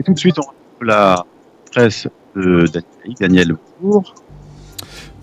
Et tout de suite, on retrouve la presse de Daniel. Bonjour.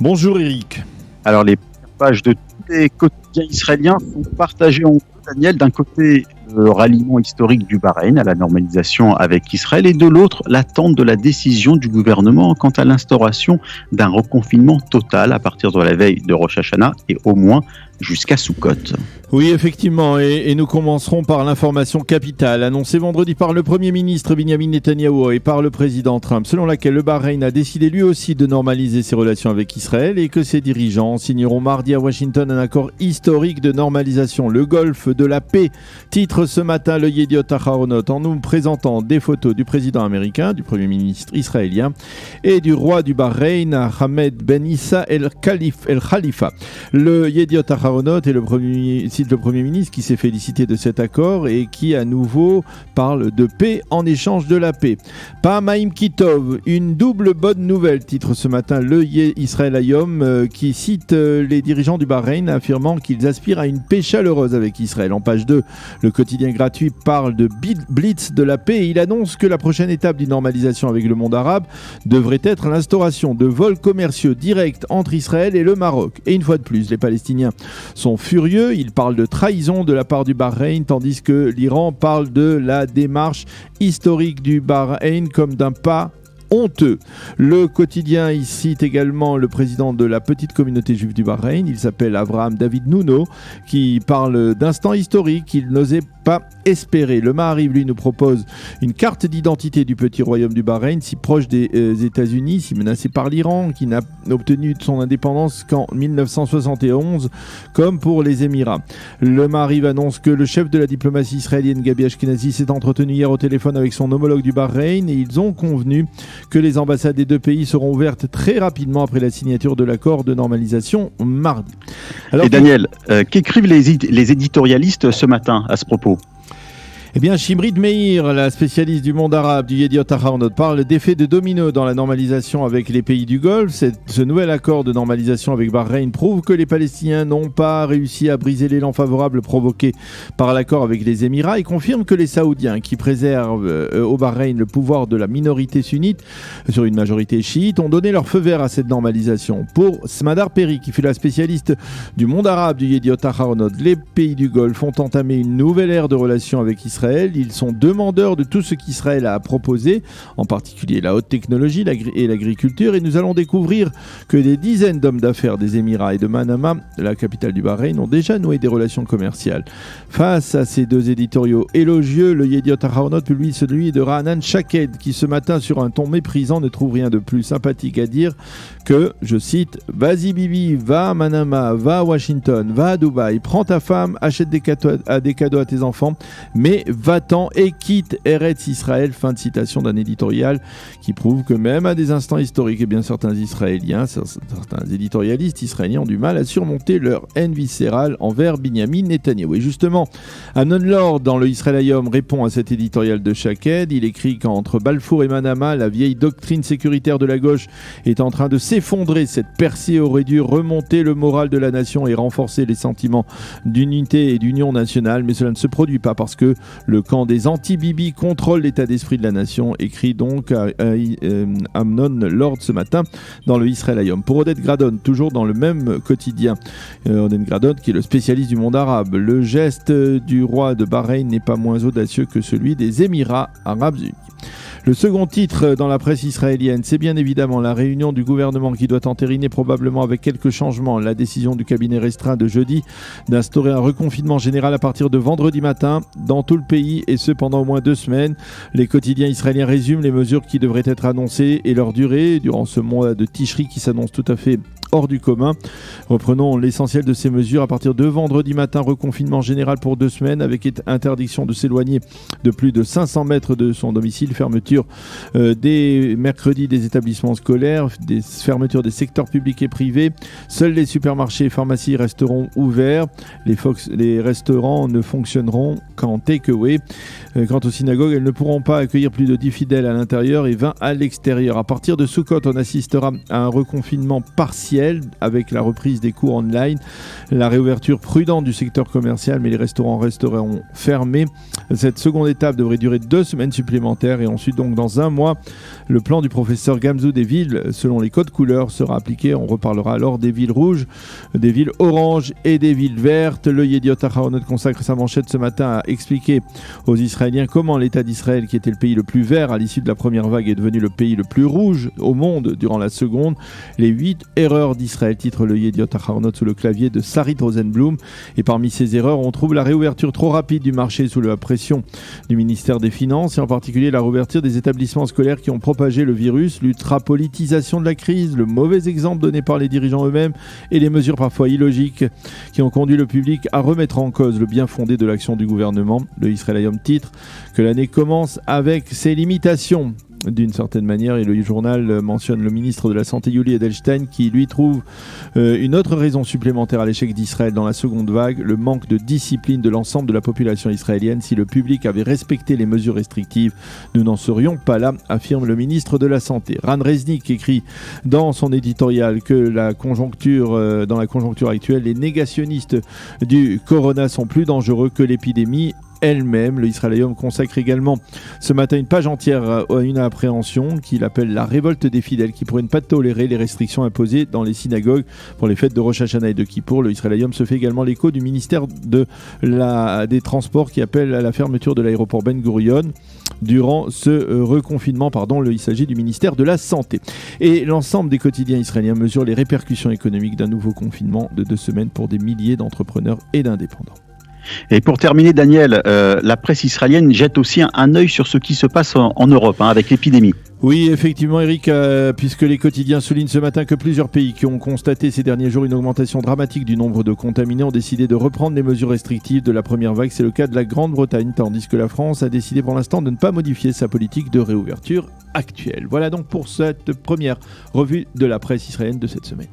Bonjour Eric. Alors, les premières pages de tous les quotidiens israéliens sont partagées en deux, Daniel. D'un côté, le ralliement historique du Bahreïn à la normalisation avec Israël, et de l'autre, l'attente de la décision du gouvernement quant à l'instauration d'un reconfinement total à partir de la veille de Rosh Hashanah et au moins jusqu'à Sukkot. Oui, effectivement, et nous commencerons par l'information capitale, annoncée vendredi par le Premier ministre Benjamin Netanyahou et par le président Trump, selon laquelle le Bahreïn a décidé lui aussi de normaliser ses relations avec Israël et que ses dirigeants signeront mardi à Washington un accord historique de normalisation, le Golfe de la paix. Titre ce matin le Yediot Aharonot en nous présentant des photos du président américain, du Premier ministre israélien et du roi du Bahreïn, Ahmed Ben Issa El Khalifa. Le Yediot Aharonot est le Premier ministre qui s'est félicité de cet accord et qui à nouveau parle de paix en échange de la paix. Pa'amaim Kitov, une double bonne nouvelle, titre ce matin le Israël Hayom qui cite les dirigeants du Bahreïn affirmant qu'ils aspirent à une paix chaleureuse avec Israël. En page 2, le quotidien gratuit parle de blitz de la paix et il annonce que la prochaine étape d'une normalisation avec le monde arabe devrait être l'instauration de vols commerciaux directs entre Israël et le Maroc. Et une fois de plus, les Palestiniens sont furieux. Ils parlent de trahison de la part du Bahreïn, tandis que l'Iran parle de la démarche historique du Bahreïn comme d'un pas honteux. Le quotidien y cite également le président de la petite communauté juive du Bahreïn, il s'appelle Avraham David Nuno, qui parle d'instant historique qu'il n'osait pas espérer. Le Maariv, lui, nous propose une carte d'identité du petit royaume du Bahreïn, si proche des États-Unis, si menacé par l'Iran, qui n'a obtenu son indépendance qu'en 1971, comme pour les Émirats. Le Maariv annonce que le chef de la diplomatie israélienne, Gabi Ashkenazi, s'est entretenu hier au téléphone avec son homologue du Bahreïn et ils ont convenu que les ambassades des deux pays seront ouvertes très rapidement après la signature de l'accord de normalisation mardi. Alors, et Daniel, qu'écrivent les éditorialistes ce matin à ce propos ? Eh bien, Shimrit Meir, la spécialiste du monde arabe du Yediot Aharonot, parle d'effet de domino dans la normalisation avec les pays du Golfe. Ce nouvel accord de normalisation avec Bahreïn prouve que les Palestiniens n'ont pas réussi à briser l'élan favorable provoqué par l'accord avec les Émirats et confirme que les Saoudiens, qui préservent au Bahreïn le pouvoir de la minorité sunnite sur une majorité chiite, ont donné leur feu vert à cette normalisation. Pour Smadar Peri, qui fut la spécialiste du monde arabe du Yediot Aharonot, les pays du Golfe ont entamé une nouvelle ère de relations avec Israël. Ils sont demandeurs de tout ce qu'Israël a à proposer, en particulier la haute technologie et l'agriculture, et nous allons découvrir que des dizaines d'hommes d'affaires des Émirats et de Manama, la capitale du Bahreïn, ont déjà noué des relations commerciales. Face à ces deux éditoriaux élogieux, le Yediot Aharonot publie celui de Ra'anan Shaked, qui ce matin, sur un ton méprisant, ne trouve rien de plus sympathique à dire que, je cite, « Vas-y Bibi, va à Manama, va à Washington, va à Dubaï, prends ta femme, achète des cadeaux à tes enfants, mais va-t'en et quitte Eretz Israël », fin de citation d'un éditorial qui prouve que même à des instants historiques, eh bien, certains éditorialistes israéliens ont du mal à surmonter leur haine viscérale envers Binyamin Netanyahou. Et justement, Amnon Lord, dans le Israël Hayom, répond à cet éditorial de Shaked. Il écrit qu'entre Balfour et Manama, la vieille doctrine sécuritaire de la gauche est en train de s'effondrer. Cette percée aurait dû remonter le moral de la nation et renforcer les sentiments d'unité et d'union nationale, mais cela ne se produit pas parce que le camp des anti-Bibi contrôle l'état d'esprit de la nation, écrit donc Amnon Lord ce matin dans le Israël Hayom. Pour Oded Gradon, toujours dans le même quotidien, Oded Gradon qui est le spécialiste du monde arabe, le geste du roi de Bahreïn n'est pas moins audacieux que celui des Émirats arabes unis. Le second titre dans la presse israélienne, c'est bien évidemment la réunion du gouvernement qui doit entériner probablement avec quelques changements la décision du cabinet restreint de jeudi d'instaurer un reconfinement général à partir de vendredi matin dans tout le pays et ce pendant au moins 2 semaines. Les quotidiens israéliens résument les mesures qui devraient être annoncées et leur durée durant ce mois de Tishri qui s'annonce tout à fait hors du commun. Reprenons l'essentiel de ces mesures. À partir de vendredi matin, reconfinement général pour 2 semaines avec interdiction de s'éloigner de plus de 500 mètres de son domicile, fermeture des mercredis des établissements scolaires, des fermetures des secteurs publics et privés. Seuls les supermarchés et pharmacies resteront ouverts. Les restaurants ne fonctionneront qu'en take-away. Quant aux synagogues, elles ne pourront pas accueillir plus de 10 fidèles à l'intérieur et 20 à l'extérieur. À partir de Sukkot, on assistera à un reconfinement partiel partielle avec la reprise des cours online, la réouverture prudente du secteur commercial, mais les restaurants resteront fermés. Cette seconde étape devrait durer 2 semaines supplémentaires et ensuite donc dans un mois, le plan du professeur Gamzou des villes selon les codes couleurs sera appliqué. On reparlera alors des villes rouges, des villes oranges et des villes vertes. Le Yediot Aharonot consacre sa manchette ce matin à expliquer aux Israéliens comment l'État d'Israël, qui était le pays le plus vert à l'issue de la première vague, est devenu le pays le plus rouge au monde durant la seconde. Les 8 erreurs d'Israël, titre le Yediot Aharonot sous le clavier de Sarit Rosenblum. Et parmi ces erreurs, on trouve la réouverture trop rapide du marché sous la pression du ministère des Finances et en particulier la réouverture des établissements scolaires qui ont propagé le virus, l'ultra-politisation de la crise, le mauvais exemple donné par les dirigeants eux-mêmes et les mesures parfois illogiques qui ont conduit le public à remettre en cause le bien fondé de l'action du gouvernement. Le Israël Hayom titre que l'année commence avec ses limitations. D'une certaine manière, et le journal mentionne le ministre de la Santé Yuli Edelstein qui lui trouve une autre raison supplémentaire à l'échec d'Israël dans la seconde vague, le manque de discipline de l'ensemble de la population israélienne. Si le public avait respecté les mesures restrictives, nous n'en serions pas là, affirme le ministre de la Santé. Ran Reznik écrit dans son éditorial que dans la conjoncture actuelle, les négationnistes du corona sont plus dangereux que l'épidémie elle-même. Le Israël Hayom consacre également ce matin une page entière à une appréhension qu'il appelle la révolte des fidèles qui pourraient ne pas tolérer les restrictions imposées dans les synagogues pour les fêtes de Rosh Hashanah et de Kippour. Le Israël Hayom se fait également l'écho du ministère des Transports qui appelle à la fermeture de l'aéroport Ben Gurion durant ce reconfinement. Il s'agit du ministère de la Santé. Et l'ensemble des quotidiens israéliens mesurent les répercussions économiques d'un nouveau confinement de 2 semaines pour des milliers d'entrepreneurs et d'indépendants. Et pour terminer, Daniel, la presse israélienne jette aussi un œil sur ce qui se passe en Europe avec l'épidémie. Oui, effectivement, Eric, puisque les quotidiens soulignent ce matin que plusieurs pays qui ont constaté ces derniers jours une augmentation dramatique du nombre de contaminés ont décidé de reprendre les mesures restrictives de la première vague. C'est le cas de la Grande-Bretagne, tandis que la France a décidé pour l'instant de ne pas modifier sa politique de réouverture actuelle. Voilà donc pour cette première revue de la presse israélienne de cette semaine.